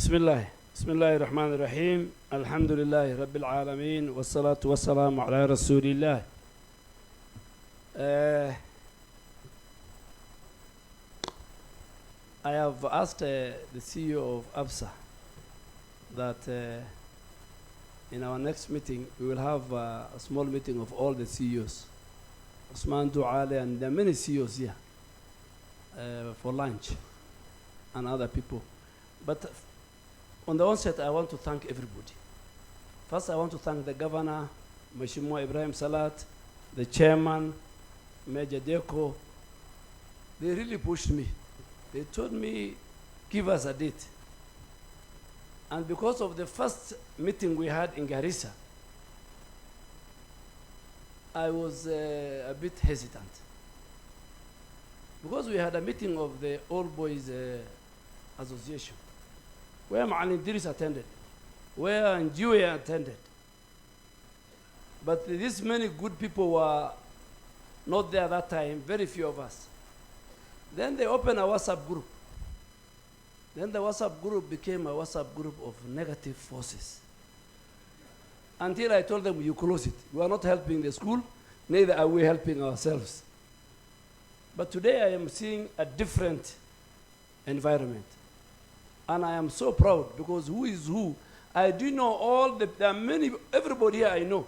بسم الله بسم الله الرحمن الرحيم الحمد لله رب العالمين والصلاة والسلام على رسول الله. I have asked the CEO of ABSA that in our next meeting we will have a small meeting of all the CEOs, Aden Duale, and there are many CEOs here for lunch and other people. But on the onset, I want to thank everybody. First, I want to thank the governor, Mheshimiwa Ibrahim Salat, the chairman, Major Deko. They really pushed me. They told me, give us a date. And because of the first meeting we had in Garissa, I was a bit hesitant. Because we had a meeting of the Old Boys Association, where Aden Duale attended, where Njue attended. But these many good people were not there that time, very few of us. Then they opened a WhatsApp group. Then the WhatsApp group became a WhatsApp group of negative forces. Until I told them, you close it. We are not helping the school, neither are we helping ourselves. But today I am seeing a different environment. And I am so proud because who is who? I do know there are many, everybody here I know.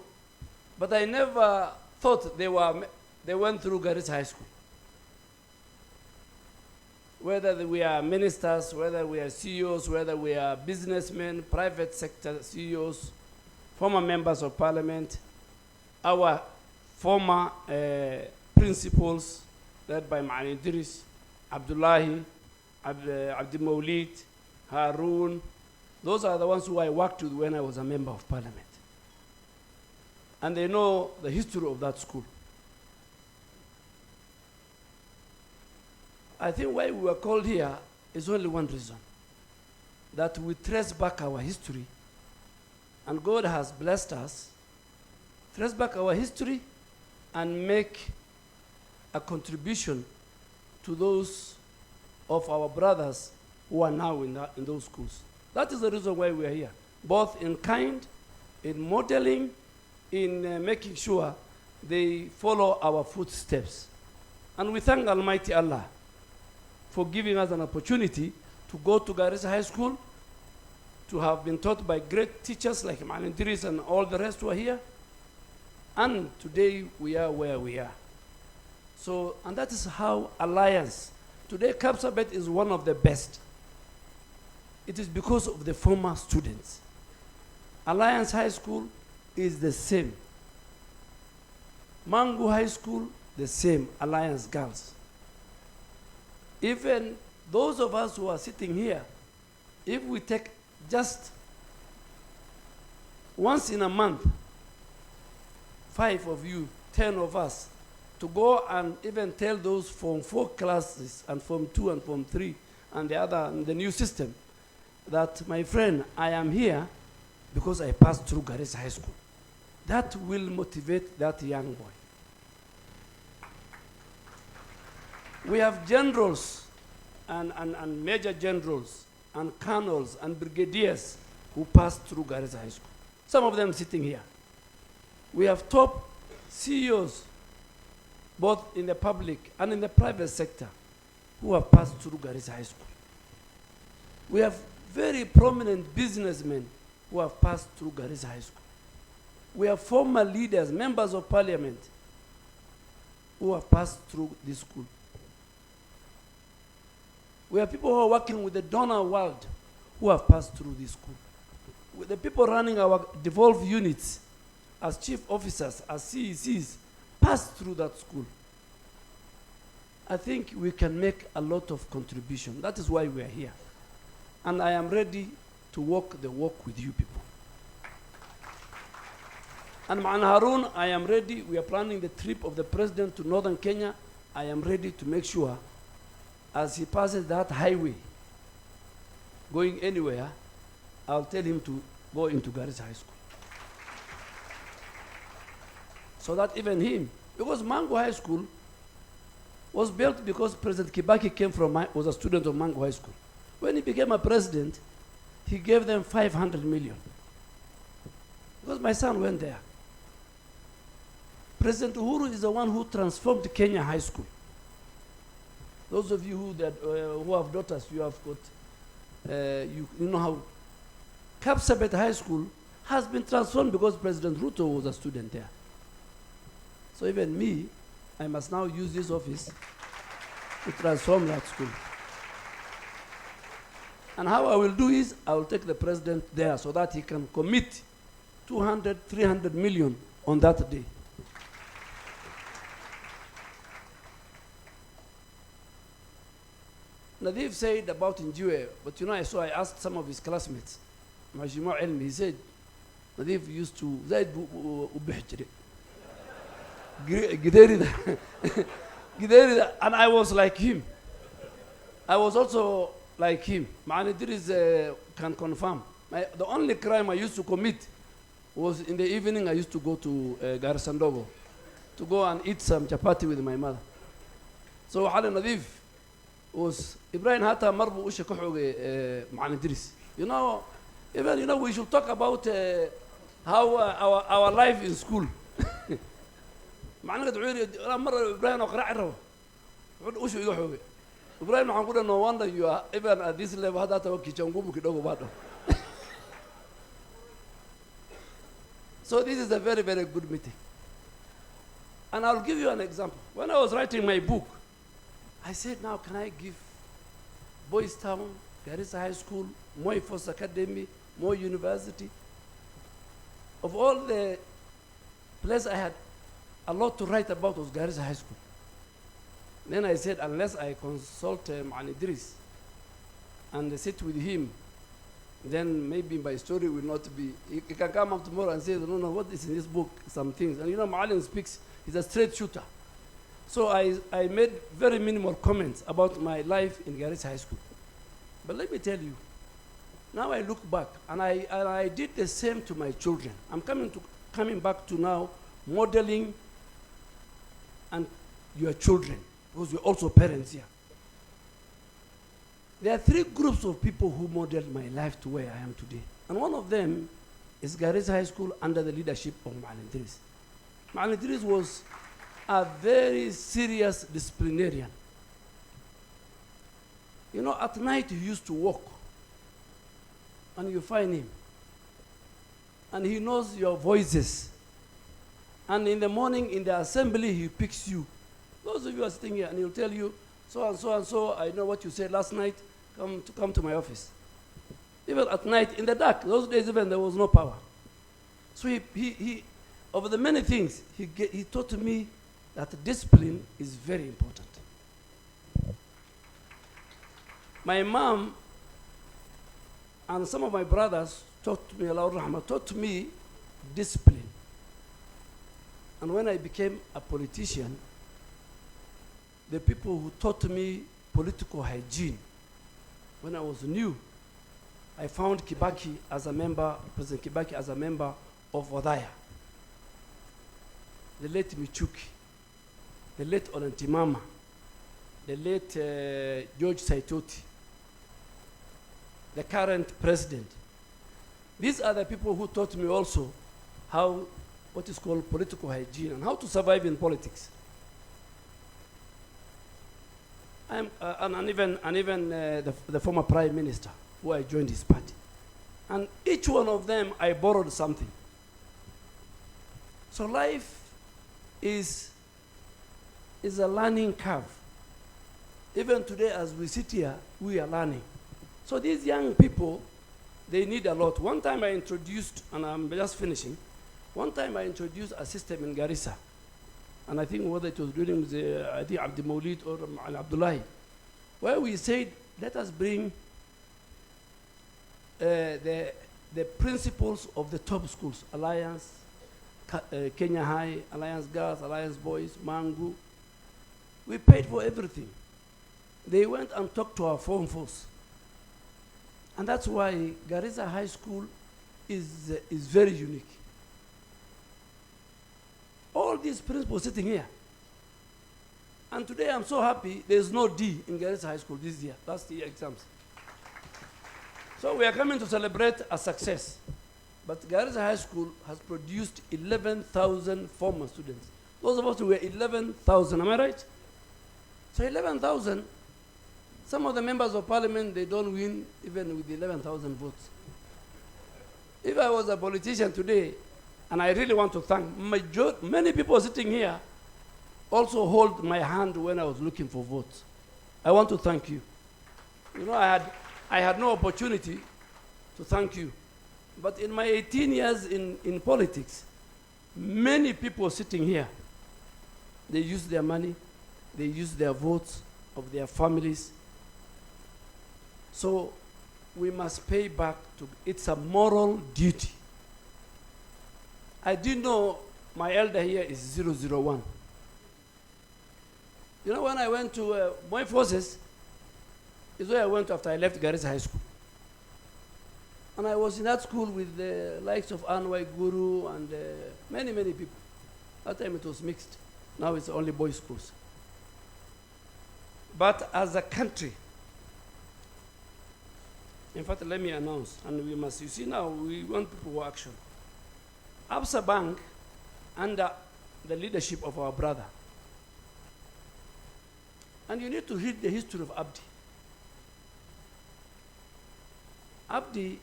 But I never thought they went through Garissa High School. Whether we are ministers, whether we are CEOs, whether we are businessmen, private sector CEOs, former members of parliament, our former principals, led by Ma'an Idris, Abdullahi, Abdi Maulid, Harun. Those are the ones who I worked with when I was a member of parliament. And they know the history of that school. I think why we were called here is only one reason, that we trace back our history, and God has blessed us, trace back our history and make a contribution to those of our brothers who are now in those schools. That is the reason why we are here, both in kind, in modeling, in making sure they follow our footsteps. And we thank Almighty Allah for giving us an opportunity to go to Garissa High School, to have been taught by great teachers like Ma'an Idris and all the rest who are here. And today we are where we are. So, and that is how Alliance, today Kapsabet is one of the best. It is because of the former students. Alliance High School is the same. Mangu High School, the same, Alliance Girls. Even those of us who are sitting here, if we take just once in a month, 5 of you, 10 of us, to go and even tell those Form 4 classes and Form 2 and Form 3 and the new system that, my friend, I am here because I passed through Garissa High School. That will motivate that young boy. We have generals and major generals and colonels and brigadiers who passed through Garissa High School. Some of them sitting here. We have top CEOs, both in the public and in the private sector, who have passed through Garissa High School. We have very prominent businessmen who have passed through Garissa High School. We have former leaders, members of parliament, who have passed through this school. We have people who are working with the donor world who have passed through this school. With the people running our devolved units as chief officers, as CECs, passed through that school. I think we can make a lot of contribution. That is why we are here. And I am ready to walk the walk with you people. And Ma'an Harun, I am ready. We are planning the trip of the president to northern Kenya. I am ready to make sure as he passes that highway, going anywhere, I'll tell him to go into Garissa High School. So that even him, because Mangu High School was built because President Kibaki was a student of Mangu High School. When he became a president, he gave them 500 million. Because my son went there. President Uhuru is the one who transformed Kenya High School. Those of you who have daughters, you have got, you know how Kapsabet High School has been transformed because President Ruto was a student there. So even me, I must now use this office to transform that school. And how I will do is, I will take the president there so that he can commit 200, 300 million on that day. Nadif said about Njue, but you know, I asked some of his classmates. Majima Elmi, he said, Nadif used to, Zaid Ubehjiri. And I was like him. I was also like him. Ma'an Idris can confirm. The only crime I used to commit was in the evening I used to go to Garissa to go and eat some chapati with my mother. So Ali Nadif was Ibrahim Hata Marbu Usha Kohoge Ma'an Idris. You know, even we should talk about how our life in school. معناه تقولي أنا مرة إبراهيم أقرأ الروا عود وشو يجوه إبراهيم عم يقول no wonder you are even at this level هذا توكي جنبه كده وبعده. So this is a very, very good meeting. And I'll give you an example. When I was writing my book, I said, now can I give Boys Town, Garissa High School, Moi Force Academy, Moi University? Of all the places I had a lot to write about was Garissa High School. Then I said, unless I consult Ma'an Idris and sit with him, then maybe my story will not be, he can come up tomorrow and say, no, what is in this book, some things. And you know, Ma'alim speaks, he's a straight shooter. So I made very minimal comments about my life in Garissa High School. But let me tell you, now I look back, and I did the same to my children. I'm coming back to now modeling and your children, because we're also parents here. There are 3 groups of people who modeled my life to where I am today. And one of them is Garissa High School under the leadership of Ma'an Idris. Ma'an Idris was a very serious disciplinarian. You know, at night he used to walk, and you find him. And he knows your voices. And in the morning, in the assembly, he picks you. Those of you are sitting here, and he'll tell you, so and so and so, I know what you said last night, come to my office. Even at night, in the dark, those days even there was no power. So he of the many things, he taught me that discipline is very important. My mom and some of my brothers taught me, Allah Rahmah, taught me discipline. And when I became a politician, the people who taught me political hygiene, when I was new, I found Kibaki as a member, President Kibaki as a member of Odaya. The late Michuki, the late Olentimama, the late George Saitoti, the current president. These are the people who taught me also how, what is called political hygiene and how to survive in politics. And even the former prime minister, who I joined his party. And each one of them, I borrowed something. So life is a learning curve. Even today, as we sit here, we are learning. So these young people, they need a lot. One time I introduced, and I'm just finishing, one time I introduced a system in Garissa. And I think whether it was during the Adi Abdi Maulid or Al Abdullahi, where we said, let us bring the principles of the top schools, Alliance, Kenya High, Alliance Girls, Alliance Boys, Mangu. We paid for everything. They went and talked to our form force. And that's why Garissa High School is very unique. All these principals sitting here. And today I'm so happy there's no D in Garissa High School this year. Last year exams. So we are coming to celebrate a success. But Garissa High School has produced 11,000 former students. Those of us who were 11,000, am I right? So 11,000, some of the members of parliament, they don't win even with 11,000 votes. If I was a politician today, and I really want to thank, many people sitting here also hold my hand when I was looking for votes. I want to thank you. You know, I had no opportunity to thank you. But in my 18 years in politics, many people sitting here, they use their money, they use their votes of their families. So we must pay back to, it's a moral duty. I didn't know my elder here is 001. You know, when I went to my forces, is where I went after I left Garissa High School. And I was in that school with the likes of Anwai Guru and many, many people. That time it was mixed. Now it's only boys' schools. But as a country, in fact, let me announce, and we must, you see now, we want people to action. Absa Bank, under the leadership of our brother, and you need to read the history of Abdi. Abdi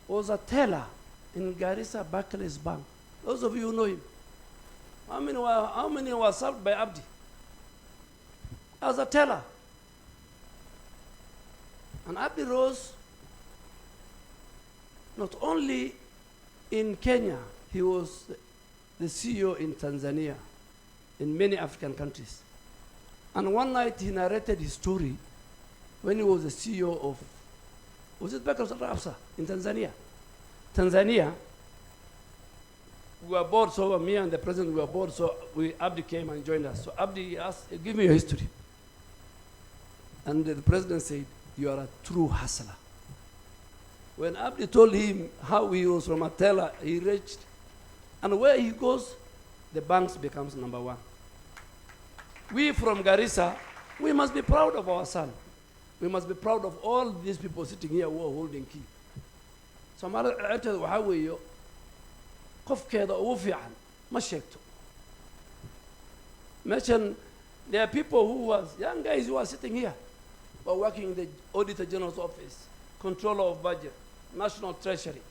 was a teller in Garissa Barclays Bank. Those of you who know him, how many were served by Abdi? As a teller. And Abdi rose not only in Kenya, he was the CEO in Tanzania, in many African countries. And one night he narrated his story when he was the CEO of, was it Bakr Absa in Tanzania? Tanzania, we were bored, so me and the president were bored, so Abdi came and joined us. So Abdi asked, give me your history. And the president said, you are a true hustler. When Abdi told him how he was from a teller, he reached, and where he goes, the banks becomes number one. We from Garissa, we must be proud of our son. We must be proud of all these people sitting here who are holding key. So waxaa weeyo qofkeeda ugu fiican ma sheegto. Mention there are people who was young guys who are sitting here, who are working in the Auditor General's office, Controller of Budget, National Treasury,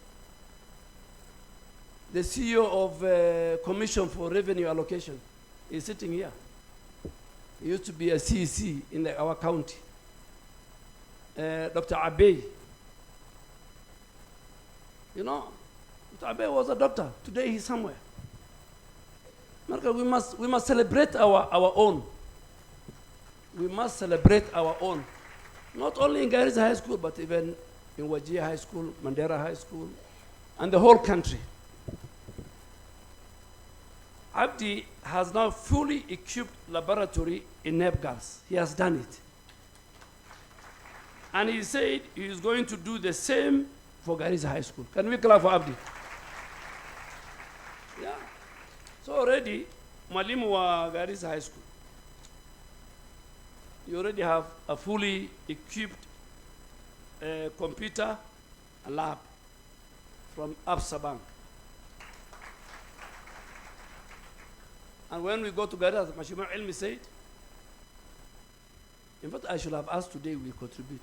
the CEO of Commission for Revenue Allocation is sitting here. He used to be a CEC in our county. Dr. Abe. You know, Dr. Abe was a doctor. Today he's somewhere. We must celebrate our own. We must celebrate our own. Not only in Garissa High School, but even in Wajir High School, Mandera High School, and the whole country. Abdi has now fully equipped laboratory in Nebgals. He has done it. And he said he is going to do the same for Garissa High School. Can we clap for Abdi? Yeah. So already, Mwalimu wa Garissa High School, you already have a fully equipped computer lab from Absa Bank. And when we go to Garissa, Mashima Ilmi said, in fact, I should have asked today we contribute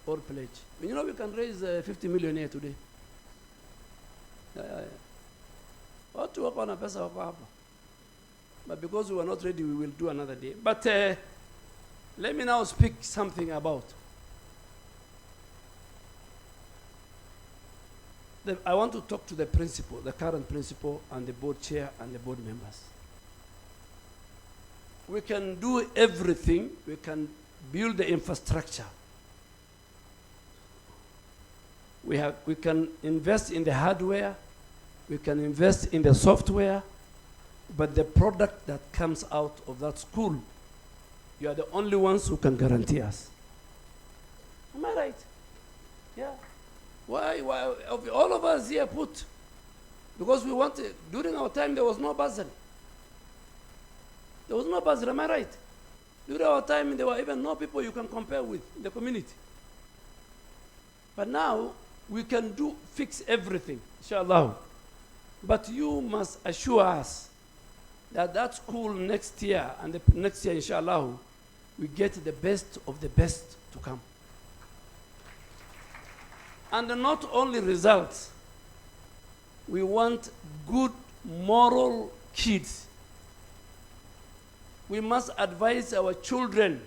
or pledge. You know, we can raise 50 million here today. What to work on a pesa wako hapa. But because we were not ready, we will do another day. But let me now speak something about. I want to talk to the principal, the current principal, and the board chair, and the board members. We can do everything. We can build the infrastructure. We can invest in the hardware. We can invest in the software. But the product that comes out of that school, you are the only ones who can guarantee us. Am I right? Yeah. Why all of us here put? Because we wanted, during our time there was no bursary. There was no bursary, am I right? During our time there were even no people you can compare with in the community. But now we can fix everything, inshallah. But you must assure us that that school next year and the next year, inshallah, we get the best of the best to come. And not only results, we want good moral kids. We must advise our children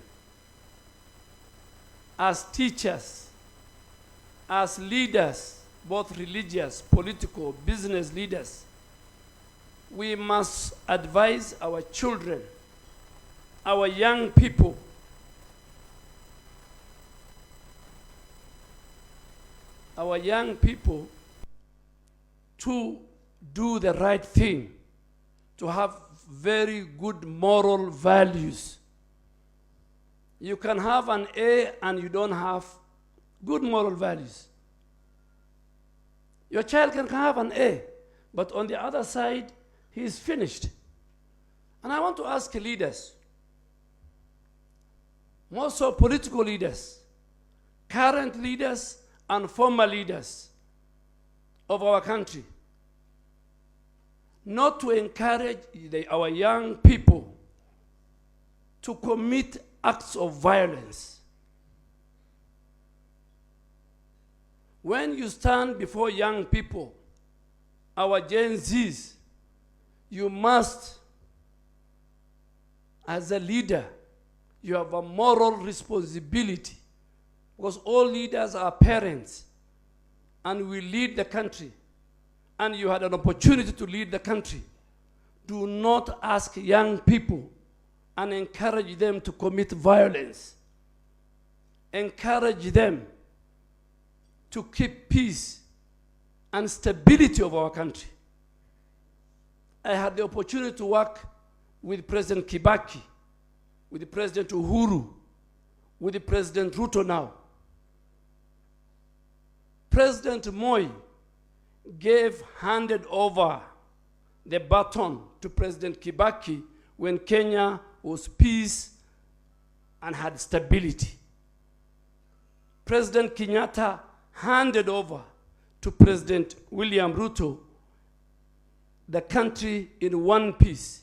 as teachers, as leaders, both religious, political, business leaders. We must advise our children, our young people, to do the right thing, to have very good moral values. You can have an A and you don't have good moral values. Your child can have an A, but on the other side, he is finished. And I want to ask leaders, more so political leaders, current leaders and former leaders of our country, not to encourage our young people to commit acts of violence. When you stand before young people, our Gen Zs, you must, as a leader, you have a moral responsibility, because all leaders are parents and we lead the country, and you had an opportunity to lead the country. Do not ask young people and encourage them to commit violence. Encourage them to keep peace and stability of our country. I had the opportunity to work with President Kibaki, with the President Uhuru, with the President Ruto now. President Moi handed over the baton to President Kibaki when Kenya was peace and had stability. President Kenyatta handed over to President William Ruto the country in one piece.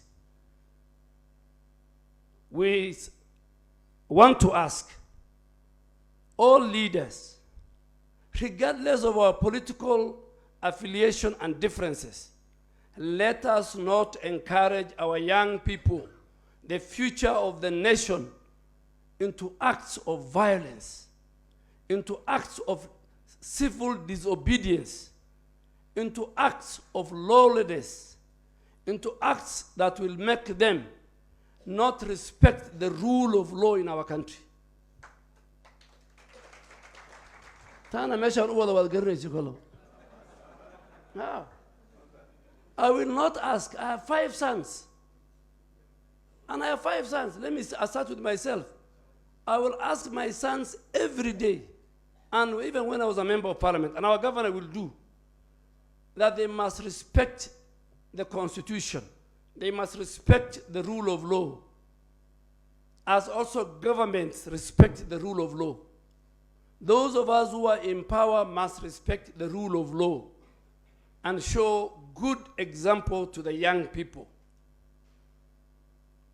We want to ask all leaders, regardless of our political affiliation and differences, let us not encourage our young people, the future of the nation, into acts of violence, into acts of civil disobedience, into acts of lawlessness, into acts that will make them not respect the rule of law in our country. No. I will not ask. I have 5 sons. And I have 5 sons. I start with myself. I will ask my sons every day, and even when I was a member of parliament, and our governor will do, that they must respect the Constitution. They must respect the rule of law, as also governments respect the rule of law. Those of us who are in power must respect the rule of law and show good example to the young people.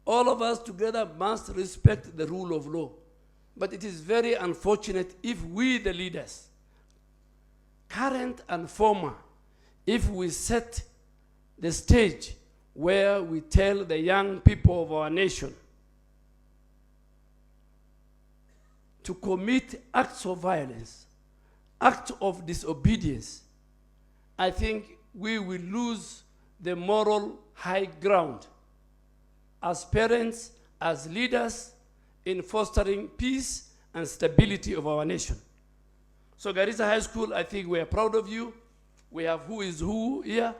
All of us together must respect the rule of law. But it is very unfortunate if we, the leaders, current and former, if we set the stage where we tell the young people of our nation to commit acts of violence, acts of disobedience, I think we will lose the moral high ground as parents, as leaders, in fostering peace and stability of our nation. So Garissa High School, I think we are proud of you. We have who is who here,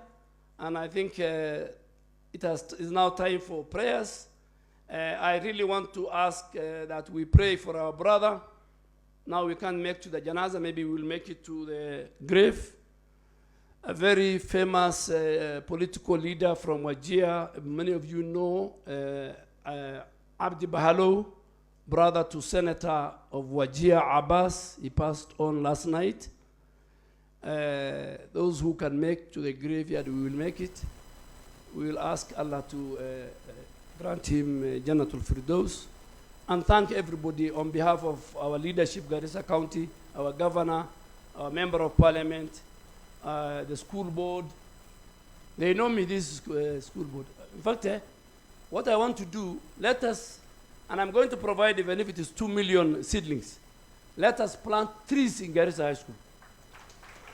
and I think it is now time for prayers. I really want to ask that we pray for our brother. Now we can't make to the janaza, maybe we'll make it to the grave. A very famous political leader from Wajir, many of you know, Abdi Bahalo, brother to Senator of Wajir Abbas. He passed on last night. Those who can make to the graveyard, we will make it. We will ask Allah to grant him Jannatul Firdaus. And thank everybody on behalf of our leadership, Garissa County, our governor, our member of parliament, the school board. They know me, this school board. In fact, what I want to do, let us, and I'm going to provide, even if it is 2 million seedlings, let us plant trees in Garissa High School.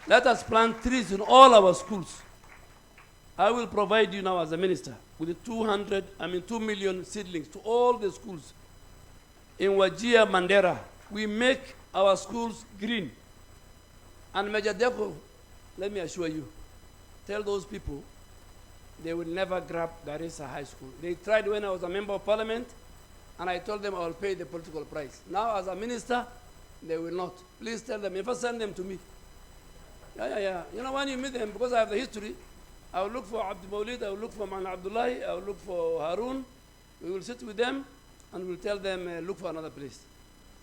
Let us plant trees in all our schools. I will provide you now as a minister with the 2 million seedlings to all the schools. In Wajir Mandera, we make our schools green. And Major Deko, let me assure you, tell those people they will never grab Garissa High School. They tried when I was a member of parliament, and I told them I will pay the political price. Now, as a minister, they will not. Please tell them, if I send them to me. Yeah. You know, when you meet them, because I have the history, I will look for Abdul Mawlid, I will look for Man Abdullahi, I will look for Harun. We will sit with them, and we'll tell them, look for another place.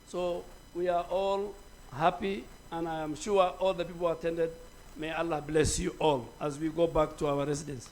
So we are all happy, and I am sure all the people who attended, may Allah bless you all as we go back to our residence.